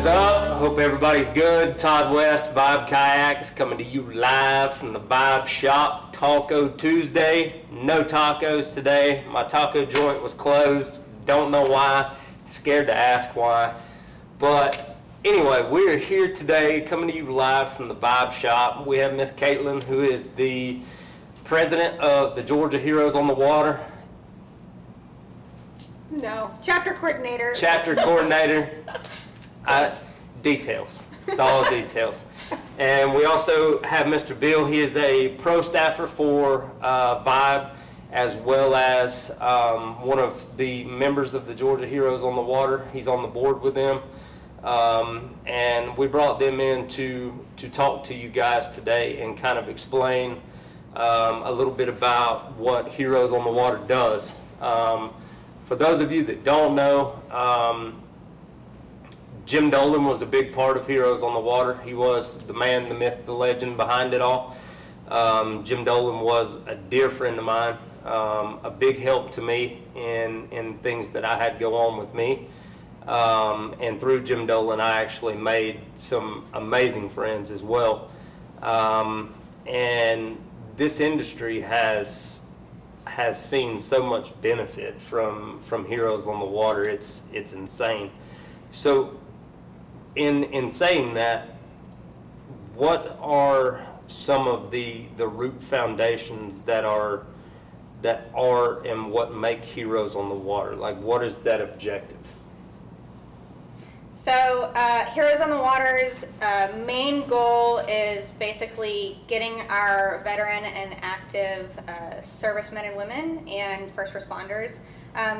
is up? Hope everybody's good. Todd West, Vibe Kayaks, coming to you live from the Vibe Shop. Taco Tuesday. No tacos today. My taco joint was closed. Don't know why. Scared to ask why. But anyway, we are here today coming to you live from the Vibe Shop. We have Miss Caitlin, who is the president of the Georgia Heroes on the Water. No, chapter coordinator. Chapter coordinator. Details. It's all details. And we also have Mr. Bill. He is a pro staffer for Vibe, as well as one of the members of the Georgia Heroes on the Water. He's on the board with them. And we brought them in to talk to you guys today and kind of explain a little bit about what Heroes on the Water does. For those of you that don't know, Jim Dolan was a big part of Heroes on the Water. He was the man, the myth, the legend behind it all. Jim Dolan was a dear friend of mine, a big help to me in things that I had go on with me. And through Jim Dolan, I actually made some amazing friends as well. And this industry has seen so much benefit from Heroes on the Water. It's insane. So in saying that, what are some of the root foundations that are and what make Heroes on the Water? Like, what is that objective? So Heroes on the Water's main goal is basically getting our veteran and active servicemen and women and first responders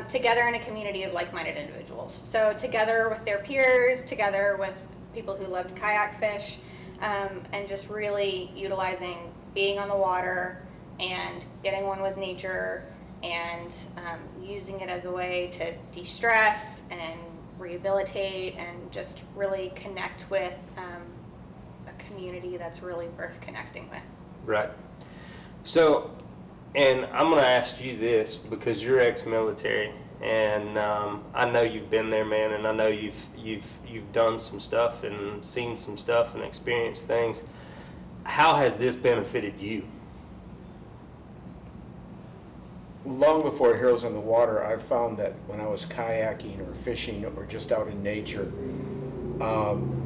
together in a community of like-minded individuals. So together with their peers, together with people who love to kayak fish, and just really utilizing being on the water and getting one with nature and using it as a way to de-stress and rehabilitate and just really connect with a community that's really worth connecting with. Right. So, and I'm going to ask you this because you're ex-military, and I know you've been there, man, and I know you've done some stuff and seen some stuff and experienced things. How has this benefited you? Long before Heroes on the Water, I found that when I was kayaking or fishing or just out in nature,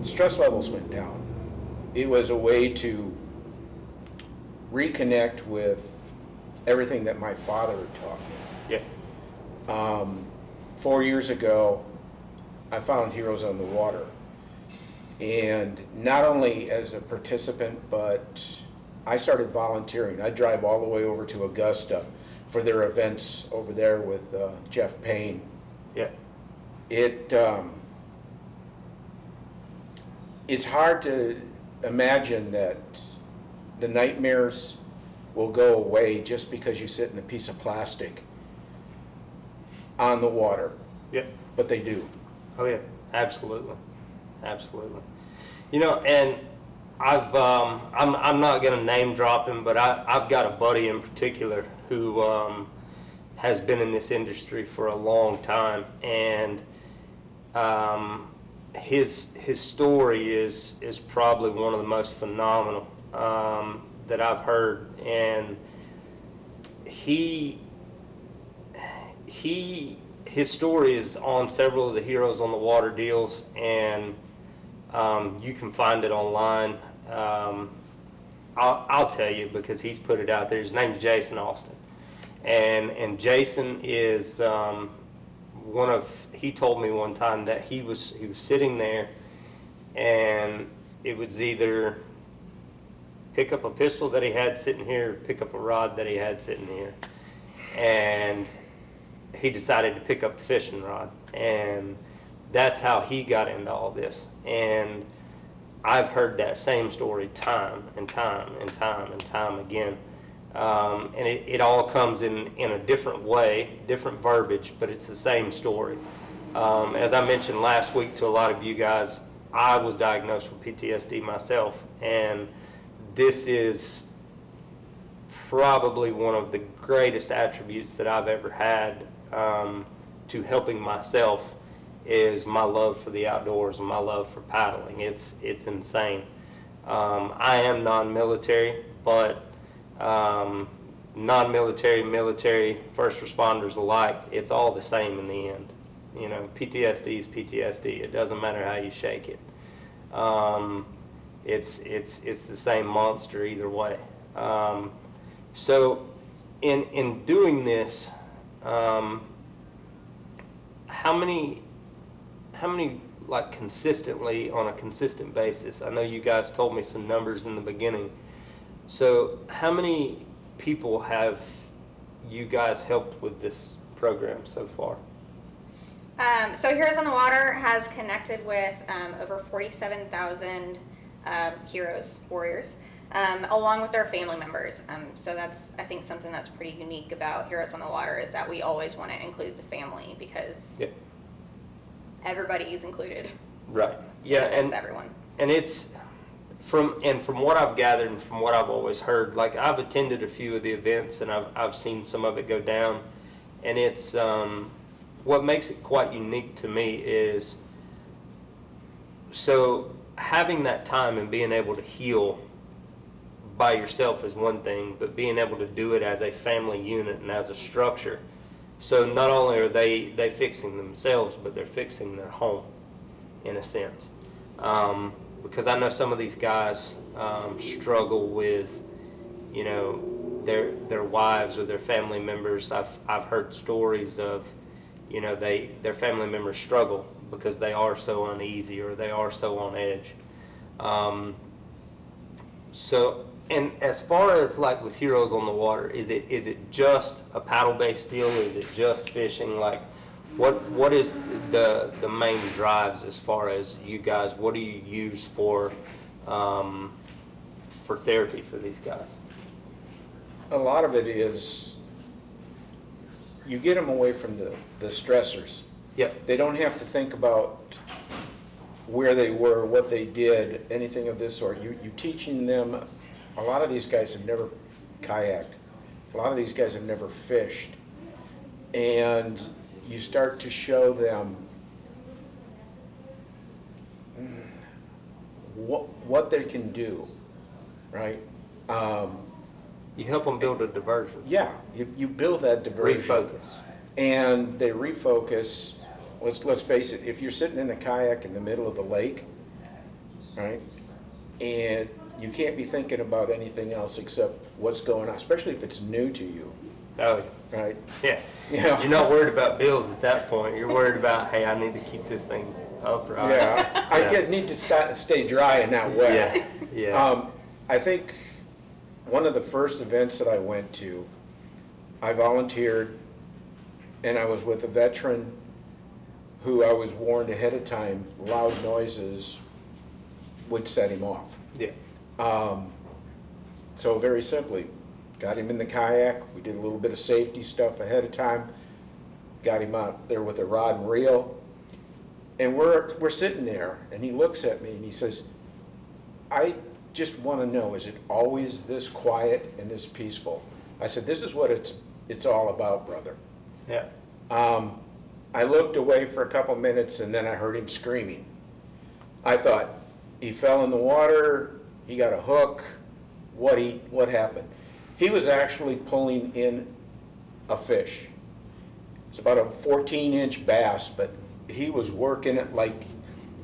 stress levels went down. It was a way to reconnect with everything that my father had taught me. Yeah. 4 years ago, I found Heroes on the Water. And not only as a participant, but I started volunteering. I drive all the way over to Augusta for their events over there with Jeff Payne. Yeah. It's hard to imagine that the nightmares will go away just because you sit in a piece of plastic on the water. Yeah. But they do. Oh yeah, absolutely, absolutely. You know, and I'm not going to name drop him, but I've got a buddy in particular who has been in this industry for a long time, and his story is probably one of the most phenomenal that I've heard, and his story is on several of the Heroes on the Water deals, and you can find it online. I'll tell you because he's put it out there. His name's Jason Austin, and Jason is he told me one time that he was sitting there, and it was either pick up a pistol that he had sitting here, or pick up a rod that he had sitting here, and he decided to pick up the fishing rod, and that's how he got into all this. And I've heard that same story time and time and time and time again. And it all comes in a different way, different verbiage, but it's the same story. As I mentioned last week to a lot of you guys, I was diagnosed with PTSD myself, and this is probably one of the greatest attributes that I've ever had to helping myself is my love for the outdoors and my love for paddling. It's insane. I am non-military, but non-military, military, first responders alike, it's all the same in the end. You know, PTSD is PTSD. It doesn't matter how you shake it. It's the same monster either way. So in doing this, how many like consistently on a consistent basis? I know you guys told me some numbers in the beginning. So how many people have you guys helped with this program so far? So Heroes on the Water has connected with over 47,000 heroes, warriors, along with their family members. So that's, I think, something that's pretty unique about Heroes on the Water is that we always want to include the family because Yep. everybody is included. Right. Yeah, It affects everyone. And it's from what I've gathered and from what I've always heard, like I've attended a few of the events and I've seen some of it go down, and it's what makes it quite unique to me is so having that time and being able to heal by yourself is one thing, but being able to do it as a family unit and as a structure. So not only are they fixing themselves, but they're fixing their home in a sense. Because I know some of these guys struggle with, you know, their wives or their family members. I've heard stories of, you know, their family members struggle because they are so uneasy or they are so on edge. So, and as far as like with Heroes on the Water, is it just a paddle-based deal? Is it just fishing? Like, what is the main drives as far as you guys? What do you use for therapy for these guys? A lot of it is you get them away from the stressors. Yep. They don't have to think about where they were, what they did, anything of this sort. You teaching them. A lot of these guys have never kayaked. A lot of these guys have never fished. And you start to show them what they can do, right? You help them build a diversion. Yeah, you build that diversion. Refocus. And they refocus. Let's face it, if you're sitting in a kayak in the middle of the lake, right, and you can't be thinking about anything else except what's going on, especially if it's new to you, Oh, right? yeah. You know? You're not worried about bills at that point. You're worried about, hey, I need to keep this thing upright. Yeah, I need to stay dry and not wet. Yeah, yeah. I think one of the first events that I went to, I volunteered, and I was with a veteran who I was warned ahead of time, loud noises would set him off. Yeah. So very simply, got him in the kayak, we did a little bit of safety stuff ahead of time, got him out there with a rod and reel, and we're sitting there, and he looks at me and he says, I just want to know, is it always this quiet and this peaceful? I said, this is what it's all about, brother. Yeah. I looked away for a couple minutes and then I heard him screaming. I thought, he fell in the water, he got a hook, what happened? He was actually pulling in a fish. It's about a 14-inch bass, but he was working it like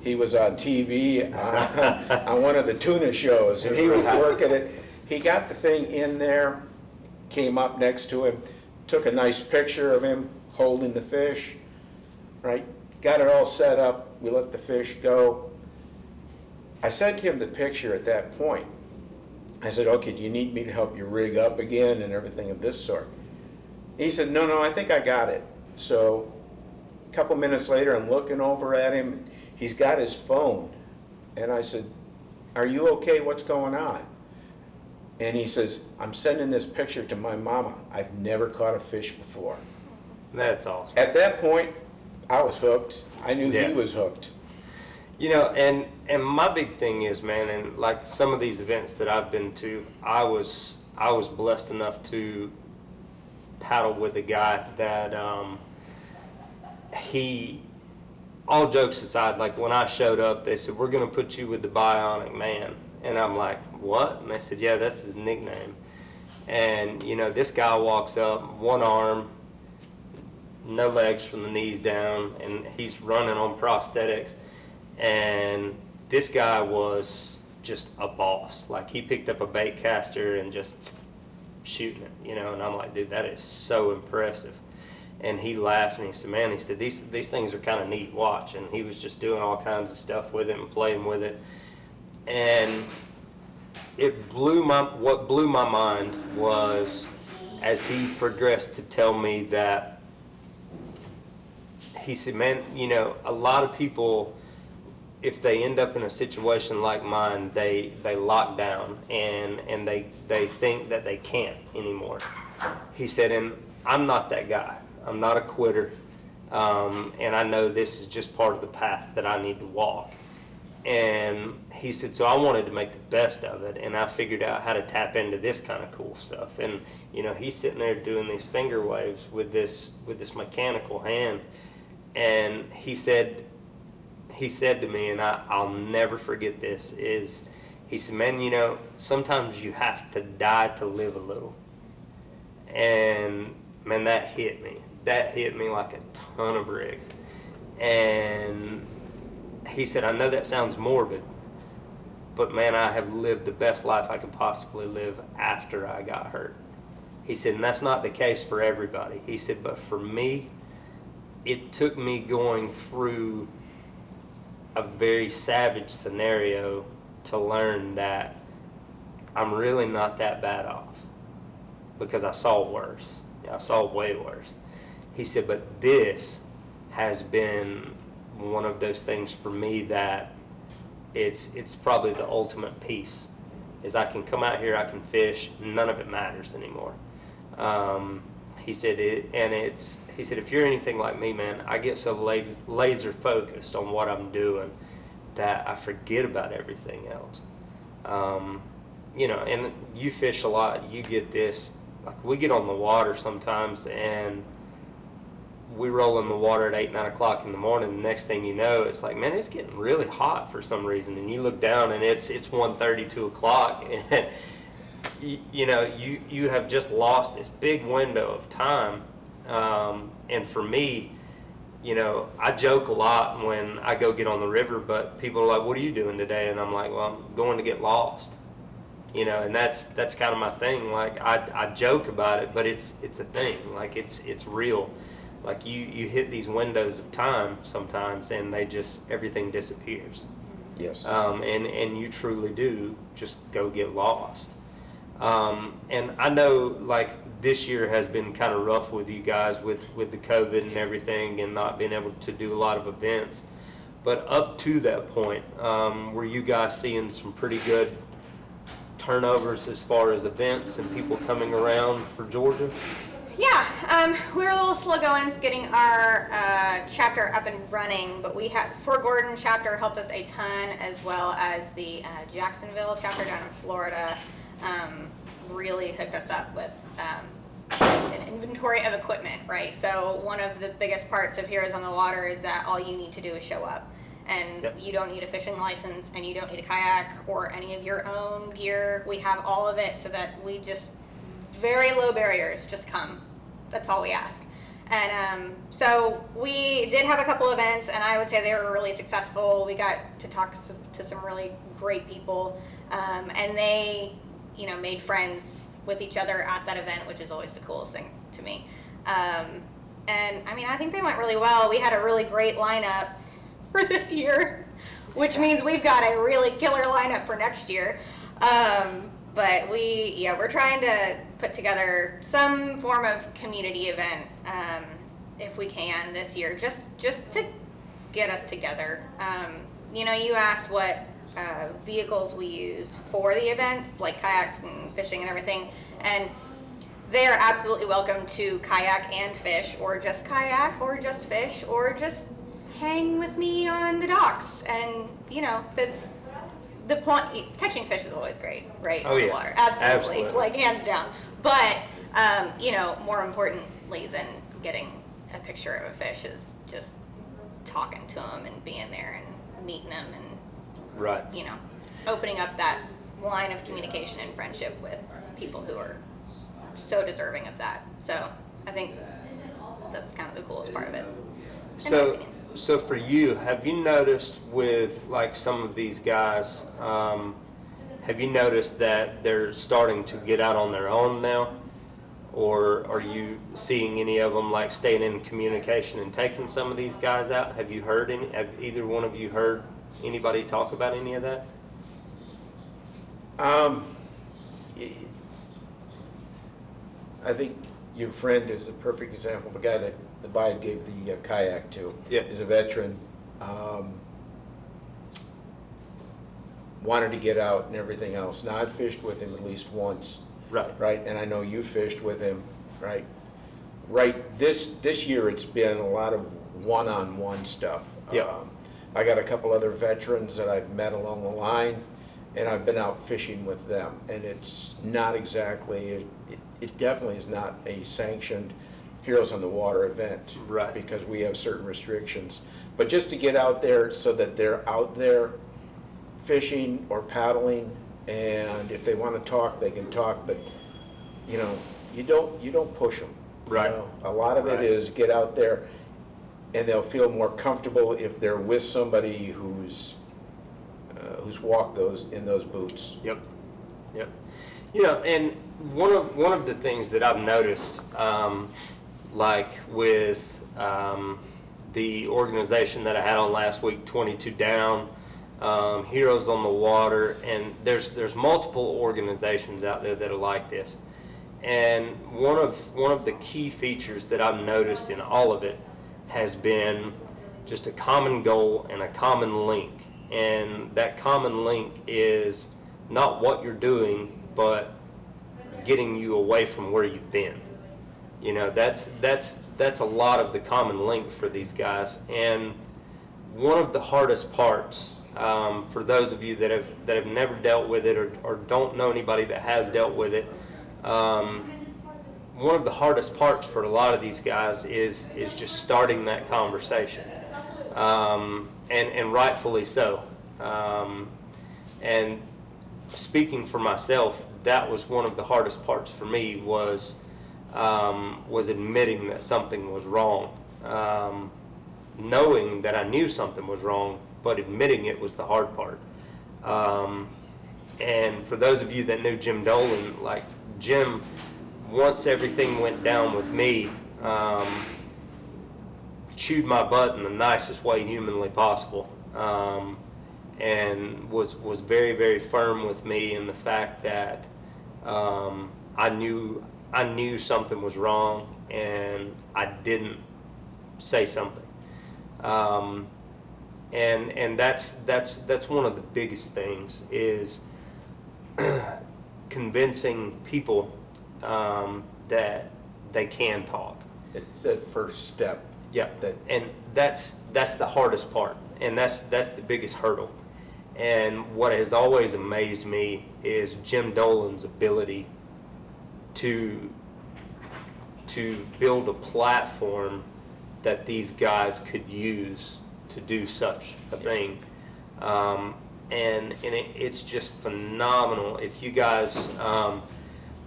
he was on TV on one of the tuna shows, and he was working it. He got the thing in there, came up next to him, took a nice picture of him holding the fish, right? Got it all set up, we let the fish go. I sent him the picture at that point. I said, okay, do you need me to help you rig up again and everything of this sort? He said, no, I think I got it. So a couple minutes later, I'm looking over at him. He's got his phone. And I said, are you okay? What's going on? And he says, I'm sending this picture to my mama. I've never caught a fish before. That's awesome. At that point, I was hooked. I knew Yeah. he was hooked. You know, and my big thing is, man, and like some of these events that I've been to, I was blessed enough to paddle with a guy that he all jokes aside, like when I showed up, they said, we're going to put you with the Bionic Man. And I'm like, what? And they said, yeah, that's his nickname. And, you know, this guy walks up, one arm, no legs from the knees down, and he's running on prosthetics. And this guy was just a boss. Like, he picked up a bait caster and just shooting it, you know, and I'm like, dude, that is so impressive. And he laughed and he said, man, he said, these things are kind of neat, watch. And he was just doing all kinds of stuff with it and playing with it. And what blew my mind was, as he progressed to tell me that, he said, man, you know, a lot of people, if they end up in a situation like mine, they lock down and they think that they can't anymore. He said, and I'm not that guy. I'm not a quitter. And I know this is just part of the path that I need to walk. And he said, so I wanted to make the best of it, and I figured out how to tap into this kind of cool stuff. And, you know, he's sitting there doing these finger waves with this mechanical hand. And he said to me, and I'll never forget this, is he said, man, you know, sometimes you have to die to live a little. And, man, that hit me. That hit me like a ton of bricks. And he said, I know that sounds morbid, but, man, I have lived the best life I could possibly live after I got hurt. He said, and that's not the case for everybody. He said, but for me, it took me going through a very savage scenario to learn that I'm really not that bad off, because I saw worse. I saw way worse. He said, but this has been one of those things for me that it's probably the ultimate peace, is I can come out here, I can fish, none of it matters anymore. He said, he said, if you're anything like me, man, I get so laser focused on what I'm doing that I forget about everything else. You know, and you fish a lot, you get this, like we get on the water sometimes and we roll in the water at 8, 9 o'clock in the morning. The next thing you know, it's like, man, it's getting really hot for some reason. And you look down and it's 1:30, 2 o'clock. And you know, you have just lost this big window of time. And for me, you know, I joke a lot when I go get on the river, but people are like, what are you doing today? And I'm like, well, I'm going to get lost. You know, and that's kind of my thing. Like, I joke about it, but it's a thing. Like, it's real. Like, you hit these windows of time sometimes, and everything disappears. Yes. And you truly do just go get lost. And I know, like, this year has been kind of rough with you guys with the COVID and everything, and not being able to do a lot of events. But up to that point, were you guys seeing some pretty good turnovers as far as events and people coming around for Georgia? Yeah, we were a little slow going getting our chapter up and running, but we had Fort Gordon chapter helped us a ton, as well as the Jacksonville chapter down in Florida really hooked us up with an inventory of equipment, right? So one of the biggest parts of Heroes on the Water is that all you need to do is show up. And Yep. You don't need a fishing license, and you don't need a kayak or any of your own gear. We have all of it so that we just, very low barriers, just come. That's all we ask. And so we did have a couple events, and I would say they were really successful. We got to talk to some really great people, and they, you know, made friends with each other at that event, which is always the coolest thing to me. And I mean, I think they went really well. We had a really great lineup for this year, which means we've got a really killer lineup for next year. But we're trying to put together some form of community event, if we can this year, just to get us together. You know, you asked what vehicles we use for the events, like kayaks and fishing and everything, and they are absolutely welcome to kayak and fish, or just kayak, or just fish, or just hang with me on the docks. And, you know, that's the point. Catching fish is always great, right? Oh, on the yeah. water. Absolutely. Absolutely. Like, hands down. But, you know, more importantly than getting a picture of a fish is just talking to them and being there and meeting them and, Right. you know, opening up that line of communication and friendship with people who are so deserving of that. So I think that's kind of the coolest part of it. So for you, have you noticed with like some of these guys, have you noticed that they're starting to get out on their own now? Or are you seeing any of them like staying in communication and taking some of these guys out? Have either one of you heard anybody talk about any of that? I think your friend is a perfect example. The guy that the Vibe gave the kayak to Yep. is a veteran. Wanted to get out and everything else. Now, I've fished with him at least once. Right. And I know you fished with him, right? This year it's been a lot of one-on-one stuff. Yeah. I got a couple other veterans that I've met along the line, and I've been out fishing with them. And it's not exactly, it definitely is not a sanctioned Heroes on the Water event. Right. Because we have certain restrictions. But just to get out there so that they're out there fishing or paddling, and if they want to talk, they can talk, but you know, you don't push them. Right. You know? A lot of it Right. is get out there, and they'll feel more comfortable if they're with somebody who's walked in those boots. Yep. You know, and one of the things that I've noticed, like with the organization that I had on last week, 22 Down, Heroes on the Water, and there's multiple organizations out there that are like this. And one of the key features that I've noticed in all of it has been just a common goal and a common link. And that common link is not what you're doing, but getting you away from where you've been. You know, that's a lot of the common link for these guys. And one of the hardest parts, for those of you that have never dealt with it or don't know anybody that has dealt with it, one of the hardest parts for a lot of these guys is just starting that conversation, and rightfully so. And speaking for myself, that was one of the hardest parts for me was admitting that something was wrong, knowing that I knew something was wrong, but admitting it was the hard part. And for those of you that knew Jim Dolan, like Jim, once everything went down with me, chewed my butt in the nicest way humanly possible, and was very, very firm with me in the fact that I knew something was wrong and I didn't say something. And that's one of the biggest things is convincing people that they can talk. It's that first step. Yeah, and that's the hardest part, and that's the biggest hurdle. And what has always amazed me is Jim Dolan's ability to build a platform that these guys could use to do such a thing. And it's just phenomenal. If you guys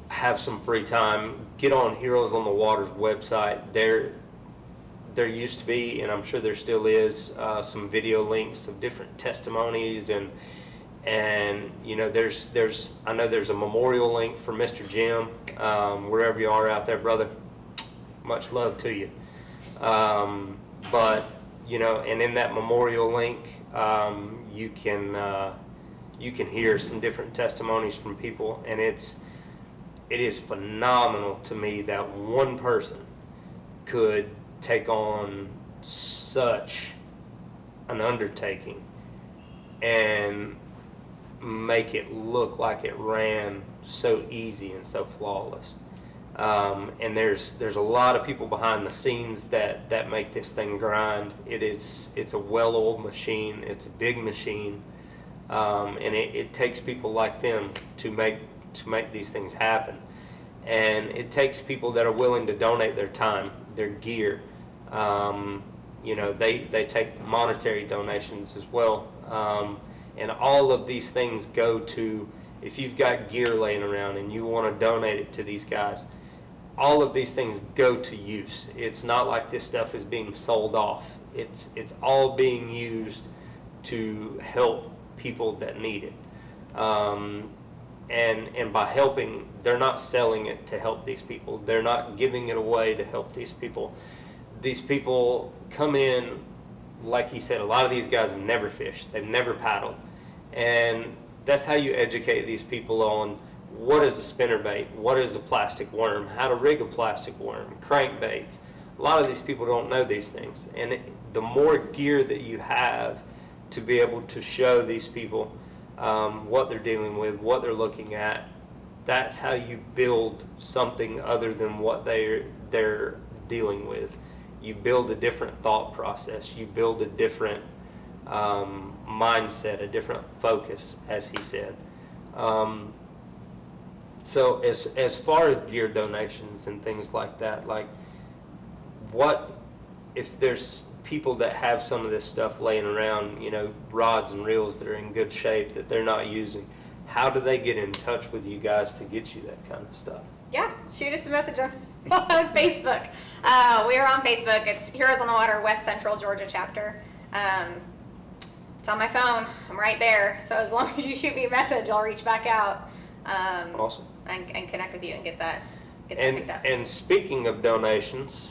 have some free time, get on Heroes on the Water's website. There used to be, and I'm sure there still is, some video links of different testimonies, and you know, I know there's a memorial link for Mr. Jim, wherever you are out there, brother. Much love to you. But you know, and in that memorial link, you can hear some different testimonies from people, and it is phenomenal to me that one person could take on such an undertaking and make it look like it ran so easy and so flawless. And there's a lot of people behind the scenes that make this thing grind. It's a well-oiled machine. It's a big machine, and it takes people like them to make these things happen. And it takes people that are willing to donate their time, their gear, they take monetary donations as well. And all of these things go to, if you've got gear laying around and you want to donate it to these guys, all of these things go to use. It's not like this stuff is being sold off. It's all being used to help people that need it. And by helping, they're not selling it to help these people. They're not giving it away to help these people. These people come in, like he said, a lot of these guys have never fished. They've never paddled. And that's how you educate these people on what is a spinnerbait, what is a plastic worm, how to rig a plastic worm, crankbaits. A lot of these people don't know these things. And the more gear that you have to be able to show these people what they're dealing with, what they're looking at, that's how you build something other than what they're dealing with. You build a different thought process. You build a different mindset, a different focus, as he said. So as far as gear donations and things like that, like what if there's people that have some of this stuff laying around, rods and reels that are in good shape that they're not using, how do they get in touch with you guys to get you that kind of stuff? Yeah, shoot us a message on Facebook. We are on Facebook. It's Heroes on the Water West Central Georgia chapter. It's on my phone. I'm right there. So as long as you shoot me a message, I'll reach back out. Awesome. And connect with you and get that picked up. And speaking of donations,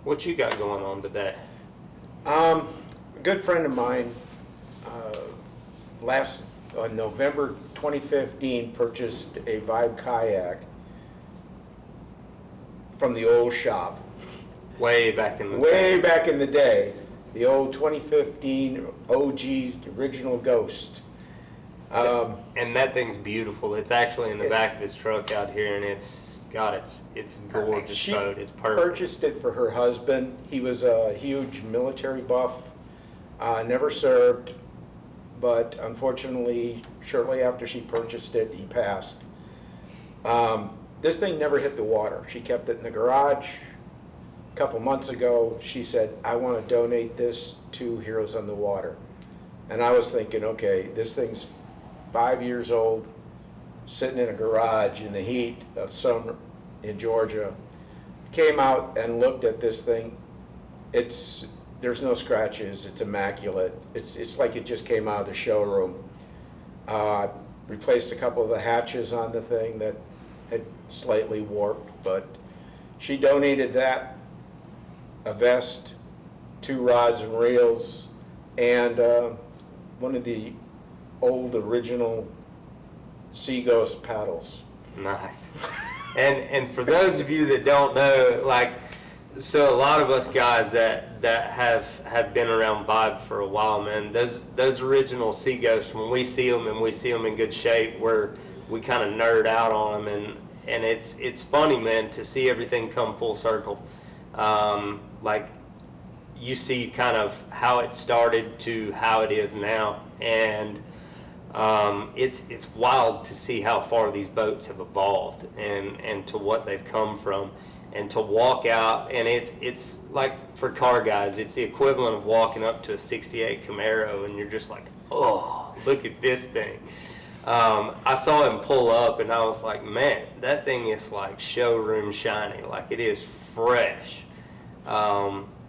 what you got going on today? A good friend of mine, November 2015, purchased a Vibe kayak from the old shop. Way back in the Way back in the day. The old 2015 OG's original Ghost. And that thing's beautiful. It's actually in the back of his truck out here, and it's a gorgeous She boat. It's perfect. purchased it for her husband. He was a huge military buff, never served, but unfortunately, shortly after she purchased it, he passed. This thing never hit the water. She kept it in the garage. A couple months ago, she said, I want to donate this to Heroes on the Water. And I was thinking, okay, this thing's 5 years old, sitting in a garage in the heat of summer in Georgia. Came out and looked at this thing. There's no scratches. It's immaculate. It's like it just came out of the showroom. Replaced a couple of the hatches on the thing that had slightly warped, but she donated that, a vest, 2 rods and reels, and one of the old original Sea Ghost paddles. Nice. And for those of you that don't know, so a lot of us guys that have been around Vibe for a while, man, those original Sea Ghosts, when we see them and we see them in good shape, we kind of nerd out on them, and it's funny, man, to see everything come full circle. You see kind of how it started to how it is now, and it's wild to see how far these boats have evolved and to what they've come from, and to walk out, and it's like, for car guys, it's the equivalent of walking up to a 68 Camaro and you're just like, oh, look at this thing. I saw him pull up and I was like, man, that thing is like showroom shiny, like it is fresh.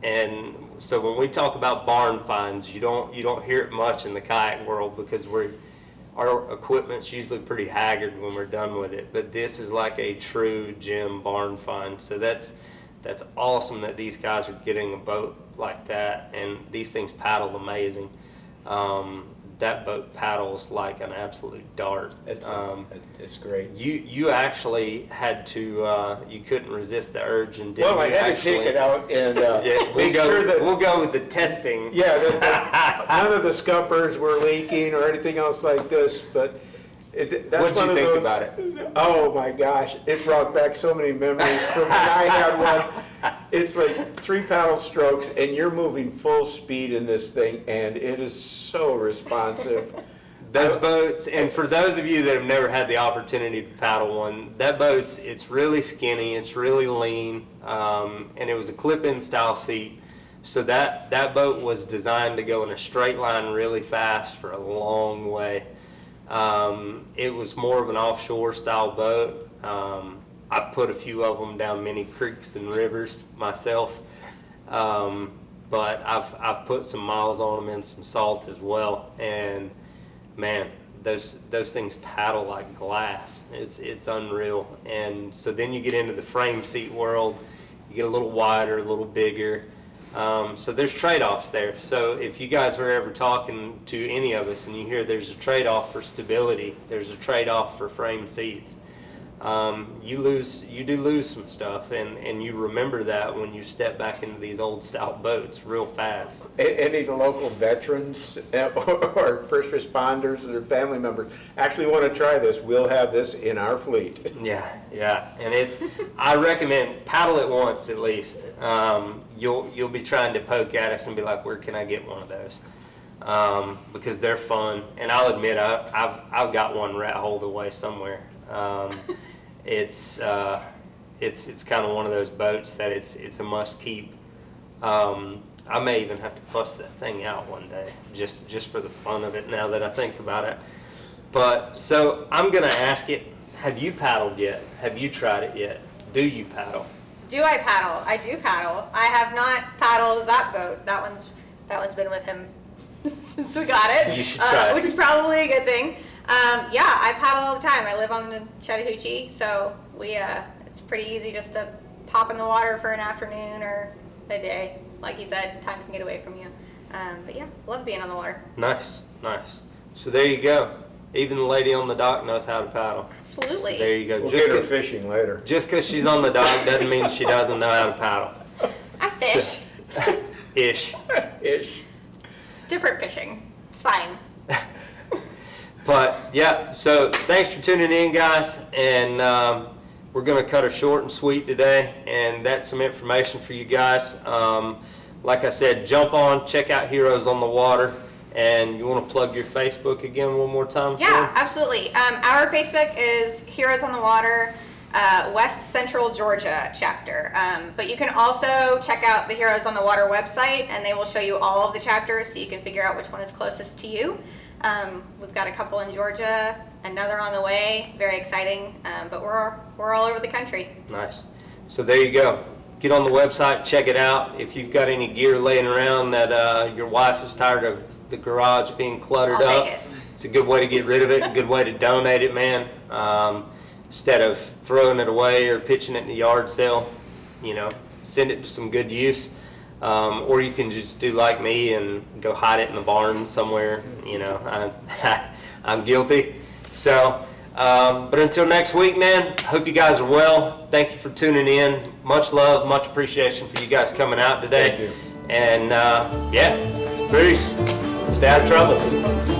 And so when we talk about barn finds, you don't hear it much in the kayak world because our equipment's usually pretty haggard when we're done with it. But this is like a true gem barn find. So that's awesome that these guys are getting a boat like that, and these things paddle amazing. That boat paddles like an absolute dart. It's great. You actually had to, you couldn't resist the urge, and didn't. Well, I had to take it out and we'll go with the testing. Yeah, none of the scuppers were leaking or anything else like this, but that's What'd you think about it? Oh my gosh, it brought back so many memories from when I had one. It's like 3 paddle strokes and you're moving full speed in this thing, and it is so responsive. Those boats, and for those of you that have never had the opportunity to paddle one, it's really skinny, it's really lean, and it was a clip-in style seat. So that boat was designed to go in a straight line really fast for a long way. It was more of an offshore style boat. I've put a few of them down many creeks and rivers myself, but I've put some miles on them and some salt as well. And man, those things paddle like glass. It's unreal. And so then you get into the frame seat world. You get a little wider, a little bigger. So there's trade-offs there. So if you guys were ever talking to any of us and you hear there's a trade-off for stability, there's a trade-off for frame seats, you do lose some stuff, and you remember that when you step back into these old style boats real fast. Any of the local veterans or first responders or their family members actually want to try this, we'll have this in our fleet. Yeah, and I recommend paddle it once at least. You'll be trying to poke at us and be like, where can I get one of those? Because they're fun, and I'll admit I've got one rat holed away somewhere. It's kind of one of those boats that it's a must keep. I may even have to bust that thing out one day just for the fun of it now that I think about it. But so I'm gonna ask it, have you paddled yet? Have you tried it yet? Do you paddle? Do I paddle? I do paddle. I have not paddled that boat. That one's been with him since we got it. You should try it. Which is probably a good thing. Yeah, I paddle all the time. I live on the Chattahoochee, so it's pretty easy just to pop in the water for an afternoon or a day. Like you said, time can get away from you. But yeah, love being on the water. Nice. So there you go. Even the lady on the dock knows how to paddle. Absolutely. So there you go. We'll get her fishing later. Just because she's on the dock doesn't mean she doesn't know how to paddle. I fish. Ish. Different fishing. It's fine. But yeah, so thanks for tuning in, guys, and we're going to cut her short and sweet today, and that's some information for you guys. Like I said, jump on, check out Heroes on the Water, and you want to plug your Facebook again one more time? Yeah, absolutely. Our Facebook is Heroes on the Water, West Central Georgia chapter. But you can also check out the Heroes on the Water website, and they will show you all of the chapters so you can figure out which one is closest to you. We've got a couple in Georgia, another on the way, very exciting, but we're all over the country. Nice. So there you go. Get on the website, check it out. If you've got any gear laying around that your wife is tired of the garage being cluttered I'll up, take it. It's a good way to get rid of it, a good way to donate it, man. Instead of throwing it away or pitching it in a yard sale, send it to some good use. Or you can just do like me and go hide it in the barn somewhere. I'm guilty. So, but until next week, man, hope you guys are well. Thank you for tuning in. Much love, much appreciation for you guys coming out today. Thank you. And yeah, peace. Stay out of trouble.